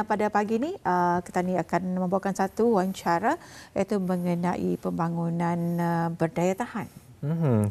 Pada pagi ini kita ni akan membawakan satu wawancara iaitu mengenai pembangunan berdaya tahan.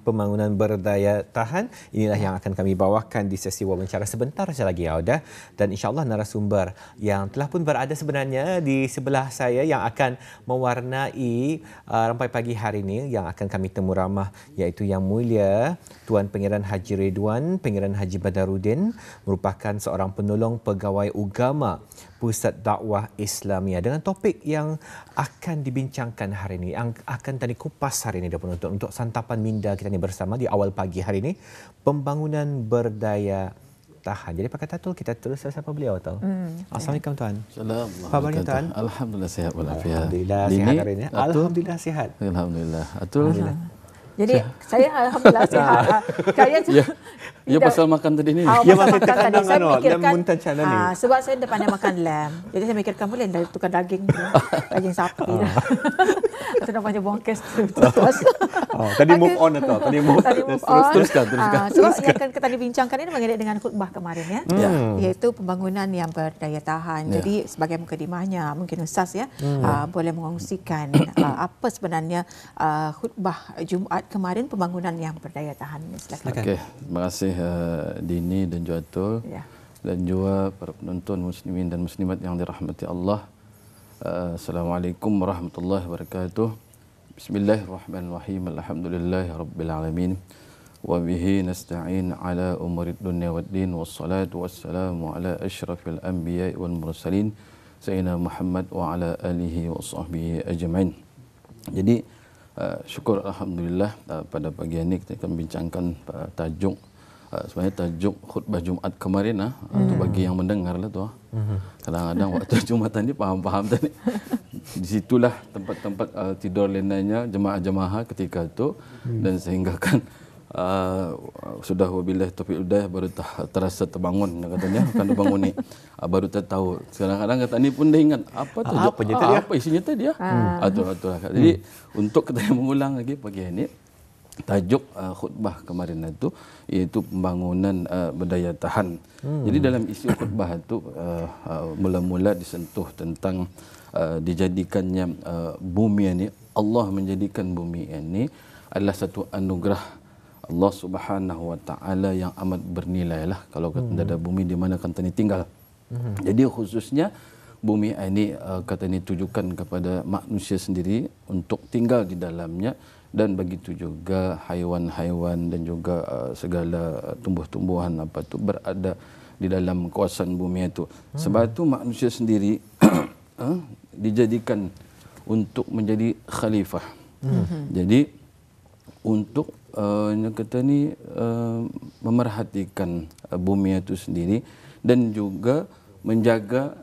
Pembangunan berdaya tahan inilah yang akan kami bawakan di sesi wawancara sebentar saja lagi, Auda, dan insya-Allah narasumber yang telah pun berada sebenarnya di sebelah saya yang akan mewarnai rampai pagi hari ini yang akan kami temu ramah, iaitu Yang Mulia Tuan Pangeran Haji Ridwan Pangeran Haji Badarudin, merupakan seorang penolong pegawai agama Pusat Dakwah Islamiyah, dengan topik yang akan dibincangkan hari ini, yang akan tadi kupas hari ini dan penonton untuk santapan minda kita ni bersama di awal pagi hari ini, pembangunan berdaya tahan. Jadi Pak Katatul, kita terus bersama beliau tahu. Assalamualaikum tuan. Assalamualaikum. Apa khabarnya tuan? Alhamdulillah sihat walafiat. Alhamdulillah sihat hari ini. Alhamdulillah sihat. Alhamdulillah. Atul. Jadi saya alhamdulillah sihat. Ya pasal makan tadi ni. Ya makan tadi saya mikirkan ni. Sebab saya dah pandai makan lamb. Jadi saya mikirkan boleh dah tukar daging tu. Daging sapi dah. Itu namanya bongkes tu. Tadi move on atau? Tadi move on. Teruskan. Sebab yang akan kita bincangkan ini mengenai dengan khutbah kemarin ya. Iaitu pembangunan yang berdaya tahan. Jadi sebagai mukadimahnya mungkin Ustaz ya boleh mengongsikan apa sebenarnya khutbah Jumaat kemarin pembangunan yang berdaya tahan. Silakan. Okey, terima kasih Dini dan juga Atul dan juga para penonton muslimin dan muslimat yang dirahmati Allah. Assalamualaikum warahmatullahi wabarakatuh. Bismillahirrahmanirrahim. Alhamdulillahirabbil alamin. Wa bihi nasta'in ala umurid dunya waddin wassalatu wassalamu ala asyrafil anbiya'i wal mursalin sayyidina Muhammad wa ala alihi wa sahbihi ajma'in. Jadi syukur alhamdulillah pada pagi ini kita akan bincangkan tajuk sebenarnya tajuk khutbah Jumaat kemarin tu bagi yang mendengar lah tu. Kadang-kadang waktu Jumatan ni faham-faham tadi. Di situlah tempat-tempat tidur lenanya jemaah-jemaah ketika itu dan sehingga kan sudah wabillahi taufiq hidayah baru terasa terbangun katanya kan bangun ni baru tahu. Kadang-kadang kata ni pun dah ingat apa tajuk apa isinya tadi ya. Jadi untuk kita mengulang lagi pagi ini tajuk khutbah kemarin itu iaitu pembangunan berdaya tahan. Jadi dalam isi khutbah itu mula-mula disentuh tentang dijadikannya bumi ini, Allah menjadikan bumi ini adalah satu anugerah Allah Subhanahu Wa Taala yang amat bernilai lah kalau kata ada bumi di mana kan tani tinggal. Jadi khususnya bumi ini kata ini tujukan kepada manusia sendiri untuk tinggal di dalamnya, dan begitu juga haiwan-haiwan dan juga segala tumbuh-tumbuhan apa tu berada di dalam kawasan bumi itu. Sebab itu manusia sendiri dijadikan untuk menjadi khalifah. Jadi untuk yang kata ni memerhatikan bumi itu sendiri dan juga menjaga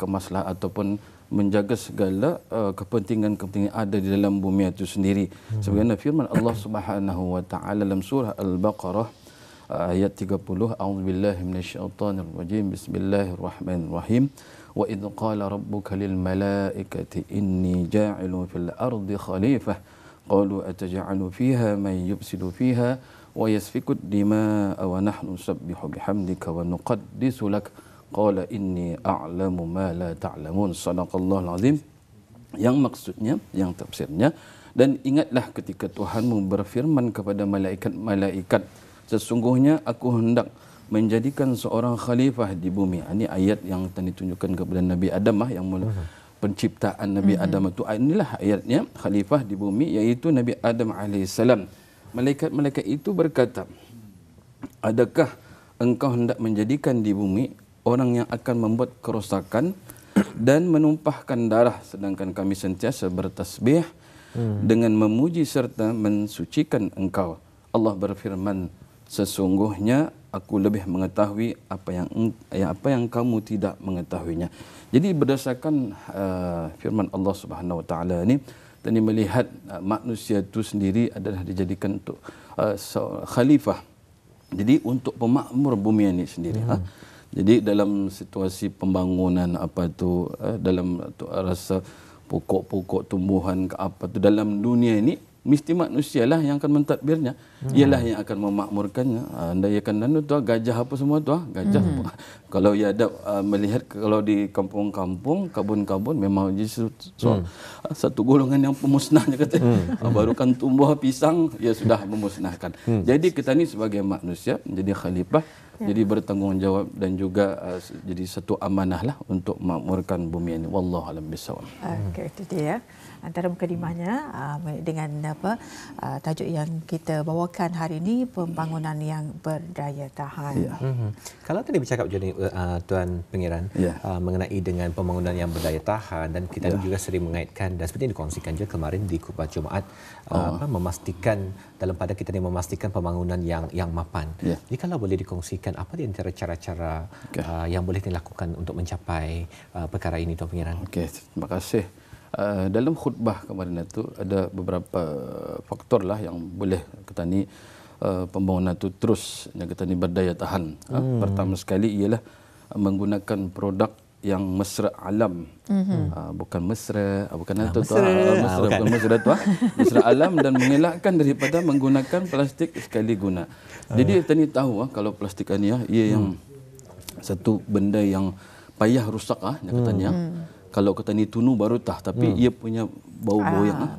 kemaslahatan ataupun menjaga segala kepentingan-kepentingan ada di dalam bumi itu sendiri. Sebagaimana firman Allah Subhanahu Wa Taala dalam surah Al-Baqarah ayat 30, A'udzubillahi minasyaitonir rajim. Bismillahirrahmanirrahim. Wa idz qala rabbuka lil malaikati inni ja'ilun fil ardi khalifah qalu ataj'alu fiha man yufsidu fiha wa yasfiku ad-dima'a wa nahnu nusabbihu bihamdika wa nuqaddisu lak qala inni a'lamu ma la ta'lamun. Sadaqallahul azim. Yang maksudnya, yang tafsirnya, dan ingatlah ketika Tuhanmu berfirman kepada malaikat-malaikat, sesungguhnya aku hendak menjadikan seorang khalifah di bumi. Ini ayat yang tadi tunjukkan kepada Nabi Adam yang mula penciptaan Nabi Adam itu. Inilah ayatnya, khalifah di bumi, iaitu Nabi Adam alaihissalam. Malaikat-malaikat itu berkata, adakah engkau hendak menjadikan di bumi orang yang akan membuat kerosakan dan menumpahkan darah, sedangkan kami sentiasa bertasbih dengan memuji serta mensucikan engkau? Allah berfirman, sesungguhnya aku lebih mengetahui apa yang kamu tidak mengetahuinya. Jadi berdasarkan firman Allah Subhanahu Wa Taala ini, tadi melihat manusia itu sendiri adalah dijadikan untuk khalifah. Jadi untuk pemakmur bumi ini sendiri. Jadi dalam situasi pembangunan apa tu dalam rasa pokok-pokok tumbuhan ke apa tu dalam dunia ini mesti manusialah yang akan mentadbirnya. Ialah yang akan memakmurkannya. Andayakan nanu tu gajah apa semua tu gajah. Kalau ia ada melihat kalau di kampung-kampung, kabun-kabun memang jadi satu golongan yang pemusnahnya kata. Baru kan tumbuh pisang ia sudah memusnahkan. Jadi kita ni sebagai manusia jadi khalifah, jadi bertanggungjawab dan juga jadi satu amanah lah untuk memakmurkan bumi ini. Wallahu a'lam bishawab. Okey, itu dia. Antara mukadimahnya dengan tajuk yang kita bawakan hari ini, pembangunan yang berdaya tahan. Ya. Kalau tadi bercakap Tuan Pangeran mengenai dengan pembangunan yang berdaya tahan, dan kita juga sering mengaitkan dan seperti yang dikongsikan juga kemarin di khutbah Jumaat, memastikan dalam pada kita ni memastikan pembangunan yang mapan. Jadi kalau boleh dikongsikan apa di antara cara-cara yang boleh dilakukan untuk mencapai perkara ini, Tuan Pangeran? Okey, terima kasih. Dalam khutbah kemarin itu ada beberapa faktor lah yang boleh kita ni pembangunan itu terus yang kita ni berdaya tahan. Pertama sekali ialah menggunakan produk yang mesra alam. Bukan mesra, bukan itu tu. Mesra bukan mesra tu. Mesra alam dan mengelakkan daripada menggunakan plastik sekali guna. Jadi kita ni tahu kalau plastik ni ia yang satu benda yang payah rusak yang katanya. Kalau kita ni tunu baru tah, tapi ia punya bau-bau yang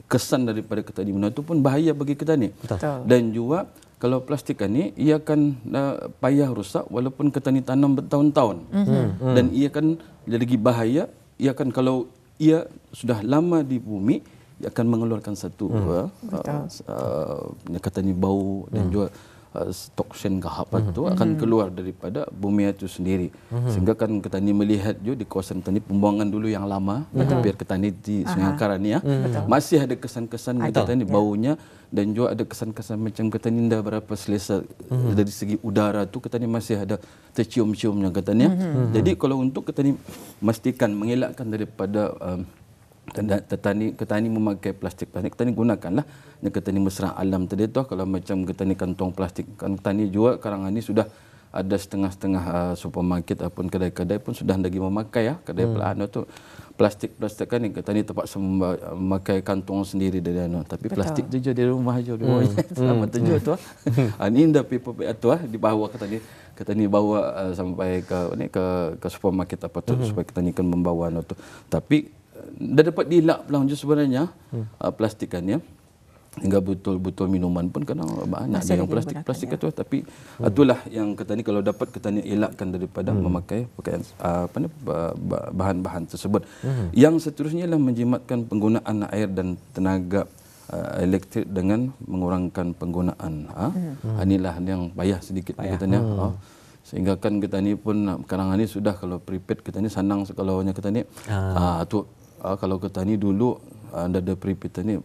kesan daripada kita ni itu pun bahaya bagi kita ni. Dan juga kalau plastik ni ia akan payah rusak walaupun kita ni tanam bertahun-tahun. Dan ia akan lagi bahaya, ia akan kalau ia sudah lama di bumi ia akan mengeluarkan satu kata ni bau dan juga toksin ke apa tu akan keluar daripada bumi itu sendiri. Sehingga kan kita ni melihat juga di kawasan kita ni pembuangan dulu yang lama hampir kita ni di Sungai Karan ni masih ada kesan-kesan kita ni baunya, dan juga ada kesan-kesan macam kita ni dah berapa selesa dari segi udara tu kita ni masih ada tercium-ciumnya katanya. Jadi kalau untuk kita ni memastikan mengelakkan daripada kita ni memakai plastik, kita ni gunakanlah yang kita ni mesra alam tadi tu. Kalau macam kita ni kantong plastik, kan kita ni juga sekarang ni sudah ada setengah-setengah supermarket ataupun kedai-kedai pun sudah lagi memakai kedai pelana tu plastik kan ni kita ni terpaksa memakai kantong sendiri dari tapi plastik tu je di rumah je sama tu je tu. Ni dah paper bag tu di bawah kita ni bawa sampai ke supermarket apa tu supaya kita ni kan membawa tu. Tapi dah dapat dilak pulang je sebenarnya plastikannya, hingga botol-botol minuman pun kadang banyak ada yang plastik itu. Tapi itulah yang kita ni kalau dapat kita ni elakkan daripada memakai pakaian bahan-bahan tersebut. Yang seterusnya ialah menjimatkan penggunaan air dan tenaga elektrik dengan mengurangkan penggunaan. Inilah yang payah sedikit kita ni. Sehingga kan kita ni pun sekarang ni sudah kalau prepaid kita ni senang kalau kita ni tu. Kalau kita ni dulu anda ada prepaid ni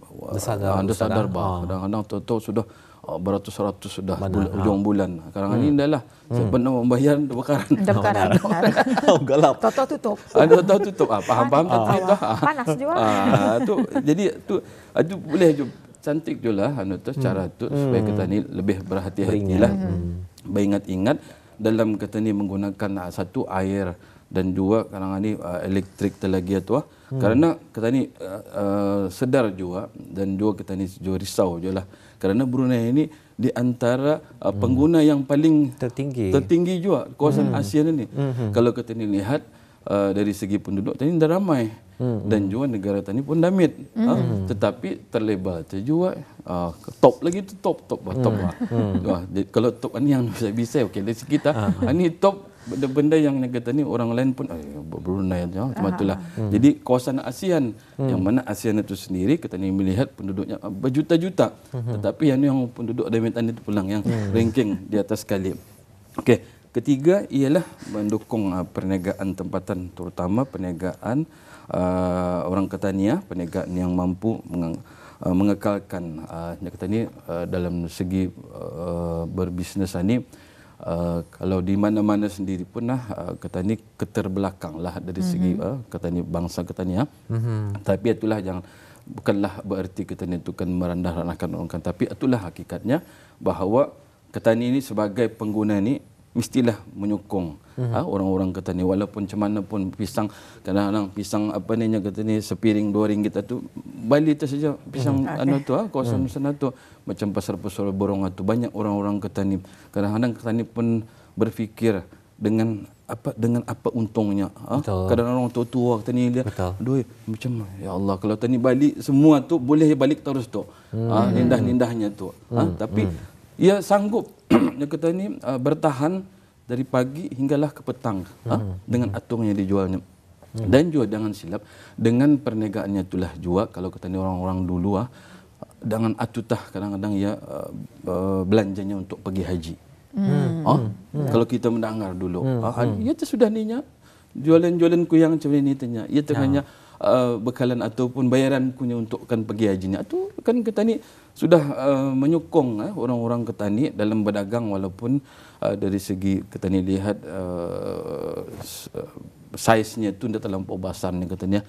anda sadar bah kadang-kadang tahu sudah beratus-ratus sudah hujung bulan. Sekarang ni dah lah saya pernah membayar bakaran. Gelap. Toto tutup. Ada tahu tutup. Faham tapi tu panas juga. Tu jadi tu boleh je cantik je lah tu cara tu supaya kita ni lebih berhati-hatilah. Beringat-ingat dalam kita ni menggunakan satu air dan juga kadang ni elektrik terlagi tu kerana kita ni sedar juga dan juga kita ni juga risau je lah kerana Brunei ini di antara pengguna yang paling tertinggi juga kawasan ASEAN ini. Kalau kita ni lihat dari segi penduduk tadi dah ramai dan juga negara tadi pun damit, tetapi terlebar juga top lagi tu top. Kalau top ni yang bisa okey dari kita ni top benda-benda yang kata ni orang lain pun Brunei macam itulah. Jadi kawasan ASEAN yang mana ASEAN itu sendiri kita ni melihat penduduknya berjuta-juta, tetapi yang penduduk Damitan itu pulang yang ranking di atas sekali. Okey, ketiga ialah mendukung perniagaan tempatan, terutama perniagaan orang Ketania, perniagaan yang mampu mengekalkan kata ni dalam segi berbisnes ni. Kalau di mana-mana sendiri pun kata ni keterbelakang lah dari segi kata ni bangsa Ketania. Tapi itulah yang bukanlah bererti kita ni itu kan merendah-rendahkan orang, tapi itulah hakikatnya bahawa Ketani ini sebagai pengguna ni mestilah menyokong orang-orang kata ni, walaupun macam mana pun pisang, kadang-kadang pisang apa ni kata ni sepiring RM2 tu Bali tu saja pisang kawasan sana tu macam pasar-pasar borong tu banyak orang-orang kata ni, kadang-kadang kata ni pun berfikir dengan apa untungnya. Kadang-kadang orang tua-tua kata ni dia aduh macam ya Allah kalau tani balik semua tu boleh balik terus tu. Nindah-nindahnya tu. Tapi ia sanggup dia kata ni bertahan dari pagi hinggalah ke petang dengan atung yang dijualnya. Dan juga jangan silap dengan perniagaannya itulah juga kalau kata ni orang-orang dulu dengan atutah kadang-kadang ia belanjanya untuk pergi haji. Kalau kita mendengar dulu, ia tu sudah ninya jualan-jualan ku yang macam ni tanya, ia tengahnya bekalan ataupun bayaran kunya untuk kan pergi haji ni. Itu kan kita ni sudah menyokong orang-orang ketani dalam berdagang walaupun dari segi kita ni lihat saiznya tu dah terlampau besar ni katanya.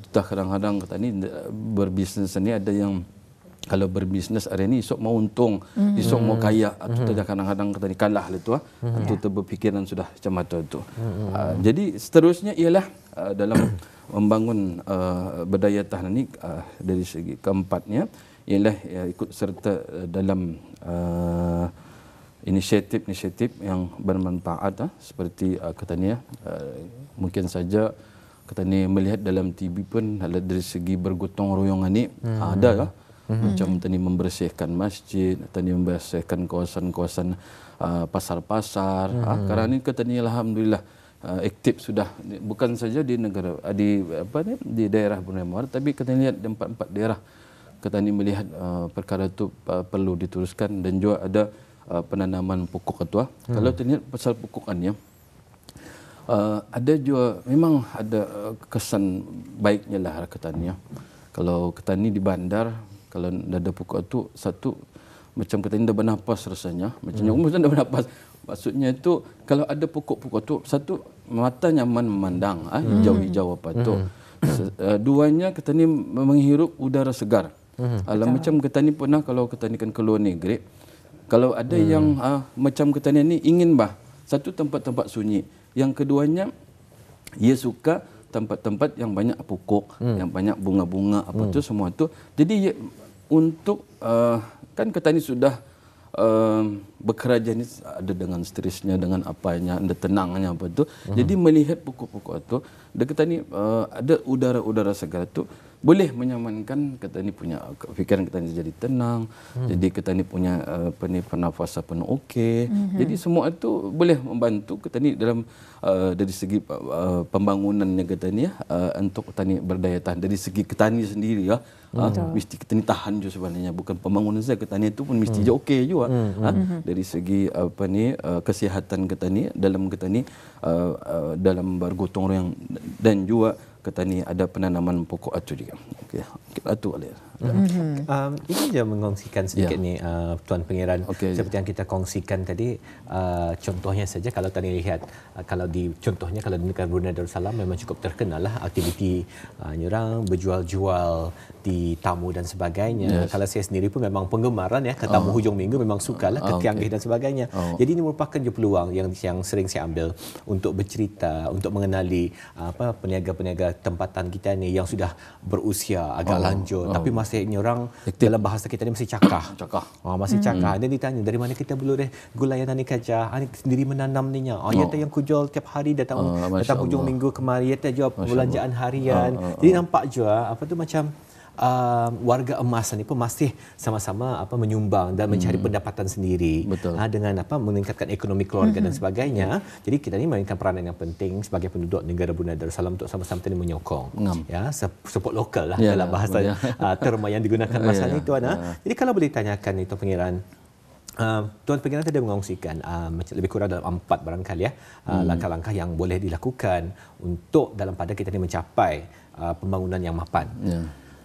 Kadang-kadang katani berbisnes ni ada yang kalau berbisnes hari ni esok mau untung, esok mau kaya, atau kadang-kadang katani kalah lah tu atau berfikiran sudah macam tu. Jadi seterusnya ialah dalam membangun berdaya tahan ini dari segi keempatnya ialah ikut serta dalam inisiatif-inisiatif yang bermanfaat seperti katanya mungkin saja katanya melihat dalam TV pun dari segi bergotong royong ini ada lah. Macam tadi membersihkan masjid, tadi membersihkan kawasan-kawasan pasar-pasar. Karena ini katanya alhamdulillah aktif sudah bukan saja di negara di daerah Brunei Darussalam, tapi kita lihat di 4 daerah kita ni melihat perkara itu perlu diteruskan dan juga ada penanaman pokok ketua. Kalau terlihat pasal pokokannya ada juga memang ada kesan baiknya lah katanya. Kalau kita ni di bandar kalau ada pokok itu satu macam kita ni dah bernafas rasanya macam dah bernafas. Maksudnya itu kalau ada pokok-pokok tu satu mata nyaman memandang hijau-hijau apa tu. Duanya kita ni menghirup udara segar. Macam kita ni pernah kalau kita ni kan keluar negeri kalau ada yang macam kita ni ingin satu tempat-tempat sunyi, yang keduanya ia suka tempat-tempat yang banyak pokok, yang banyak bunga-bunga apa tu semua tu. Jadi untuk kan kita ni sudah bekerja ni ada dengan stresnya, dengan apanya, ada tenangnya apa tu. Jadi melihat pokok-pokok tu, kita ni ada udara-udara segar tu boleh menyamankan kita ni punya fikiran kita ni jadi tenang. Jadi kita ni punya pernafasan pun okey. Jadi semua itu boleh membantu kita ni dalam dari segi pembangunannya kita ni untuk kita ni berdaya tahan dari segi ketani sendiri mesti kita ni tahan juga sebenarnya, bukan pembangunan saja, ketani itu pun mesti je okey juga. Dari segi kesihatan kita ni dalam kita ni dalam bergotong royong dan juga kata ni ada penanaman pokok atu juga. Okey, atu boleh. Ingin je mengongsikan sedikit ni Tuan Pangeran seperti yang kita kongsikan tadi contohnya saja kalau tadi lihat kalau di contohnya kalau di negara Brunei Darussalam memang cukup terkenal lah aktiviti orang berjual-jual di tamu dan sebagainya. Kalau saya sendiri pun memang penggemaran ke tamu hujung minggu memang sukalah ke Tianggih dan sebagainya. Jadi ini merupakan je peluang yang sering saya ambil untuk bercerita, untuk mengenali peniaga-peniaga tempatan kita ni yang sudah berusia agak lanjut tapi masih orang dalam bahasa kita ni masih cakah. Masih cakah. Dan ditanya dari mana kita boleh gulayan ni kajah, ani sendiri menanam ninya. Ya yang ku jual tiap hari datang hujung minggu kemari, ya jual belanjaan harian. Jadi nampak juga macam warga emas ni pun masih sama-sama menyumbang dan mencari pendapatan sendiri dengan meningkatkan ekonomi keluarga dan sebagainya. Jadi kita ni mainkan peranan yang penting sebagai penduduk negara Brunei Darussalam untuk sama-sama ni menyokong support lokal lah dalam bahasa terma yang digunakan masa ni tuan. Jadi kalau boleh tanyakan ni Tuan Pangeran, Tuan Pangeran tadi mengongsikan lebih kurang dalam 4 barangkali langkah-langkah yang boleh dilakukan untuk dalam pada kita ni mencapai pembangunan yang mapan.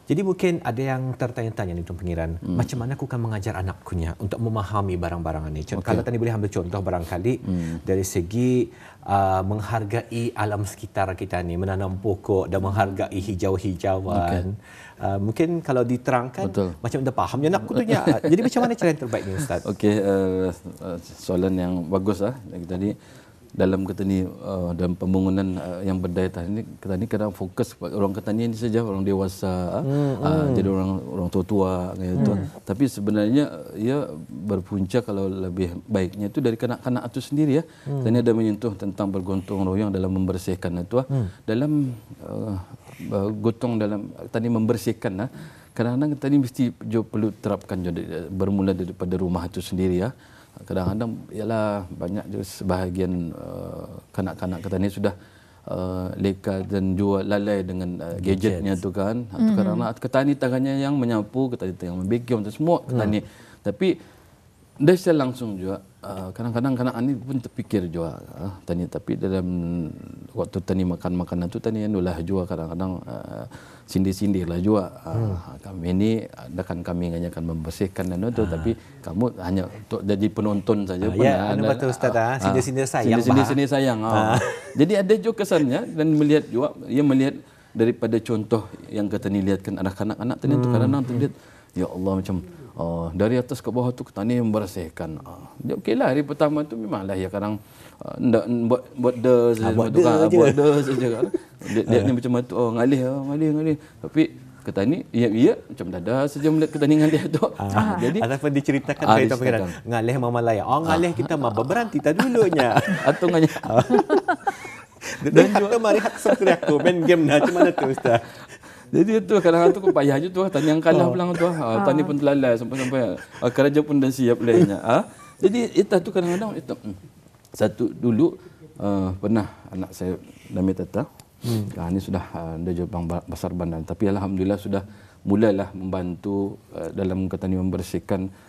Jadi mungkin ada yang tertanya-tanya ni Tuan Pengiran, macam mana aku akan mengajar anakkunya untuk memahami barang-barang ini. Kalau tadi boleh ambil contoh barangkali dari segi menghargai alam sekitar kita ni, menanam pokok dan menghargai hijau-hijauan. Mungkin kalau diterangkan macam dah faham je anakku tu. Jadi macam mana cara yang terbaik ni Ustaz? Okey, soalan yang bagus tadi. Dalam ketani dalam pembangunan yang berdaya tahan ini, ketani kadang fokus orang ketani ini saja, orang dewasa, jadi orang tua-tua gitu. Tapi sebenarnya ia berpunca kalau lebih baiknya itu dari kanak-kanak itu sendiri ya. Ketani ada menyentuh tentang bergotong royong dalam membersihkan itu, dalam gotong dalam ketani membersihkan. Kadang-kadang ketani mesti perlu terapkan bermula daripada rumah itu sendiri ya. Kadang-kadang ialah banyak juga sebahagian kanak-kanak ketani sudah leka dan juga lalai dengan gadgetnya tu kan. Kadang-kadang ketani tangannya yang menyapu, ketani yang memvacuum, semua ketani. Tapi dah secara langsung juga kadang-kadang kanak-kanak ini pun terfikir juga tani, tapi dalam waktu tani makan makanan tu tani itulah juga kadang-kadang sindir-sindirlah juga. Kami ini adakan kami hanya akan membersihkan dan itu, tapi kamu hanya untuk jadi penonton saja pun. Ya, betul Ustaz. Sindir-sindir sayang. Sindir-sindir sayang. Jadi ada juga kesannya dan melihat juga, ia melihat daripada contoh yang ketani lihatkan anak-anak tani itu kadang-kadang terlihat, ya Allah macam dari atas ke bawah tu ketani membersihkan. Dia okeylah hari pertama tu memanglah ya kadang ndak buat saja kan. Dia ni macam tu ngalih. Tapi ketani ia macam dada saja melihat ketani ngalih tu. Jadi ataupun diceritakan cerita pengiran ngalih mama laya. Ngalih kita mama berhenti tak dulunya. Atau nganya. Dan juga mari hak sekali aku main game macam mana tu Ustaz? Jadi itu kadang-kadang tu payah je tu, tani yang kalah pulang tu. Tani pun terlalai sampai kerja pun dah siap lainnya. Jadi itu tu kadang-kadang itu satu dulu pernah anak saya Dami Tata. Ini sudah dia Jepang Besar Bandar, tapi alhamdulillah sudah mulalah membantu dalam ketani membersihkan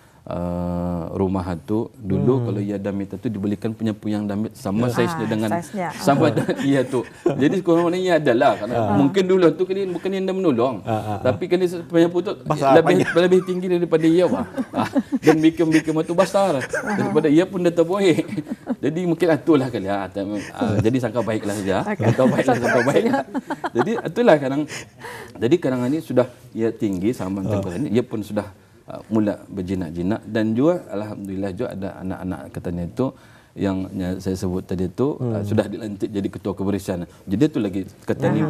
rumah itu. Dulu kalau ia damit itu dibelikan penyapu yang damit sama saiznya dengan sama ia tu. Jadi sekurang-kurangnya ia adalah mungkin dulu tu kan bukan yang menolong, tapi kan penyapu tu lebih tinggi daripada ia dan bikin itu besar daripada ia pun dah terbuih. Jadi mungkin itulah kali jadi sangka baiklah saja. Sangka baik. Jadi itulah kadang ini sudah ia tinggi sama macam ini, ia pun sudah mula berjinak-jinak, dan juga alhamdulillah juga ada anak-anak ketani itu yang saya sebut tadi itu sudah dilantik jadi ketua kebersihan. Jadi itu lagi ketani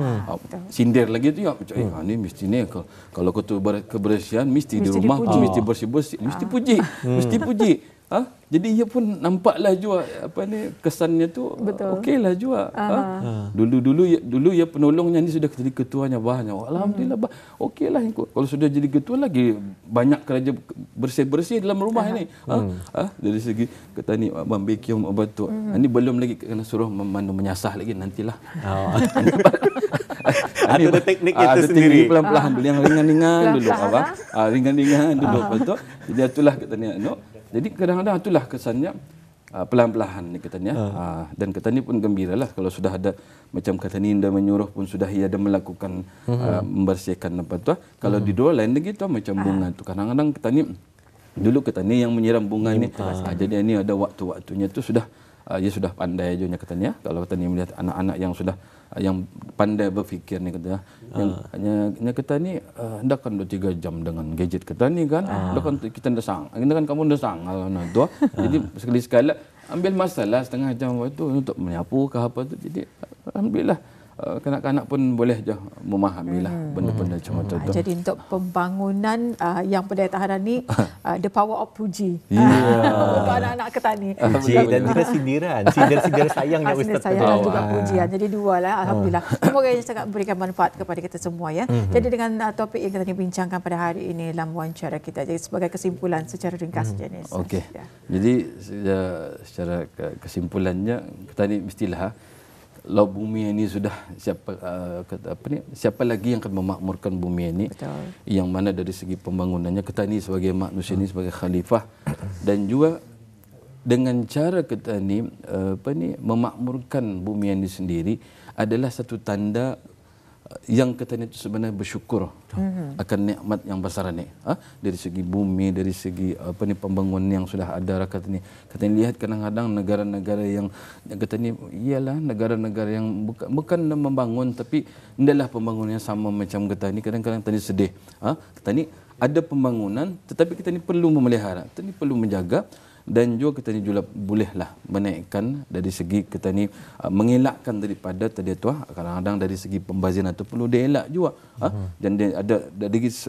sindir lagi tu ya macam ni mesti ni kalau ketua kebersihan mesti di rumah mesti bersih-bersih, mesti puji. Jadi ia pun nampaklah juga kesannya tu okeylah juga. Dulu ia penolongnya ni sudah jadi ketuanya bahnya. Alhamdulillah okeylah. Kalau sudah jadi ketua lagi banyak kerja bersih-bersih dalam rumah ini. Dari segi ketani memvacuum betul. Ini belum lagi kena suruh menyasah lagi nantilah. Ada teknik itu sendiri. Pelan-pelan dulu yang ringan-ringan dulu ringan-ringan dulu betul. Jadi itulah ketani Jadi kadang-kadang itulah kesannya pelan-pelan ni katanya. Dan ketani pun gembiralah kalau sudah ada macam ketani dah menyuruh pun sudah ia ada melakukan membersihkan apa tu. Kalau di dua lain lagi tu macam bunga tu. Kadang-kadang ketani dulu ketani yang menyiram bunga ini. Jadi ini ada waktu-waktunya tu sudah ia sudah pandai aja katanya. Kalau ketani melihat anak-anak yang pandai berfikir ni katanya. Yang ketani hendakan 2-3 jam dengan gadget ketani kan. Hendakan kita hendakan kamu dah sangal tu. Jadi sekali-sekala ambil masalah setengah jam waktu untuk menyapu ke apa tu. Jadi alhamdulillah kanak-kanak pun boleh je memahamilah benda-benda macam tu. Jadi untuk pembangunan yang berdaya tahanan ni the power of puji. Untuk anak-anak ketani. Puji dan juga sindiran sayang yang Ustaz sayang dan juga pujian. Jadi dua lah alhamdulillah. Semoga ia sangat memberikan manfaat kepada kita semua ya. Jadi dengan topik yang kita bincangkan pada hari ini dalam wawancara kita. Jadi sebagai kesimpulan secara ringkas je ni. Okey. Jadi secara kesimpulannya ketani mestilah laut bumi ini sudah siapa lagi yang akan memakmurkan bumi ini. Betul. Yang mana dari segi pembangunannya ketani sebagai manusia ini sebagai khalifah dan juga dengan cara ketani memakmurkan bumi ini sendiri adalah satu tanda yang katanya itu sebenarnya bersyukur akan nikmat yang besar ni. Dari segi bumi, dari segi pembangunan yang sudah ada katanya. Katanya lihat kadang-kadang negara-negara yang katanya ialah negara-negara yang bukan membangun tapi hendaklah pembangunannya sama macam katanya. Kadang-kadang tadi sedih. Katanya ada pembangunan tetapi kita ni perlu memelihara, kita ni perlu menjaga dan juga kita ni juga bolehlah menaikkan dari segi kita ni mengelakkan daripada tadi tu kadang-kadang dari segi pembaziran itu perlu dielak juga dan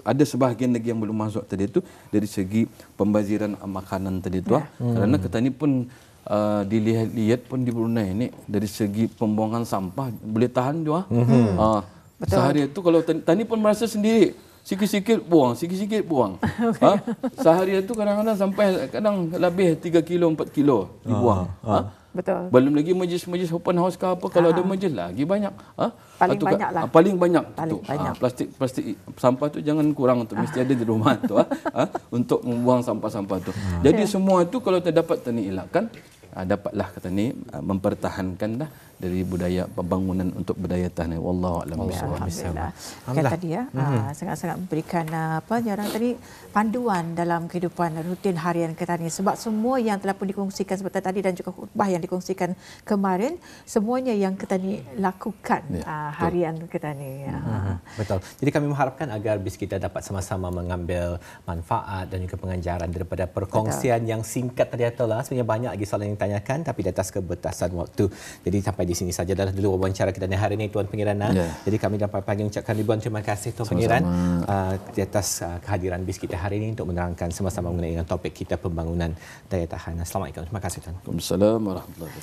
ada sebahagian lagi yang belum masuk tadi tu dari segi pembaziran makanan tadi tu kerana kita ni pun dilihat-lihat pun di Brunei ni dari segi pembuangan sampah boleh tahan juga. Sehari itu kalau tani pun merasa sendiri sikit-sikit buang. Sehari itu kadang-kadang sampai kadang lebih 3 kilo 4 kilo dibuang. Betul. Belum lagi majlis-majlis open house ke apa kalau ada majlis lagi banyak. Paling banyak. Plastik sampah tu jangan kurang tu mesti ada di rumah tu untuk membuang sampah-sampah tu. Jadi semua itu kalau terdapat tani elakkan dapatlah kata ni mempertahankan dah dari budaya pembangunan untuk budaya tahan. Wallahu a'lam bishawab. Alhamdulillah. Kan tadi sangat-sangat memberikan jarang tadi panduan dalam kehidupan rutin harian kita ni sebab semua yang telah pun dikongsikan seperti tadi dan juga khutbah yang dikongsikan kemarin semuanya yang kita ni lakukan harian kita ni. Betul. Jadi kami mengharapkan agar bis kita dapat sama-sama mengambil manfaat dan juga pengajaran daripada perkongsian yang singkat tadi itulah. Sebenarnya banyak lagi soalan yang ditanyakan tapi di atas kebatasan waktu. Jadi sampai di sini saja adalah dulu wawancara kita hari ini Tuan Pangeran. Jadi kami dapat pagi ucapkan ribuan terima kasih Tuan Pangeran di atas kehadiran bis kita hari ini untuk menerangkan sama-sama mengenai dengan topik kita pembangunan daya tahan. Assalamualaikum. Terima kasih Tuan. Waalaikumsalam warahmatullahi wabarakatuh.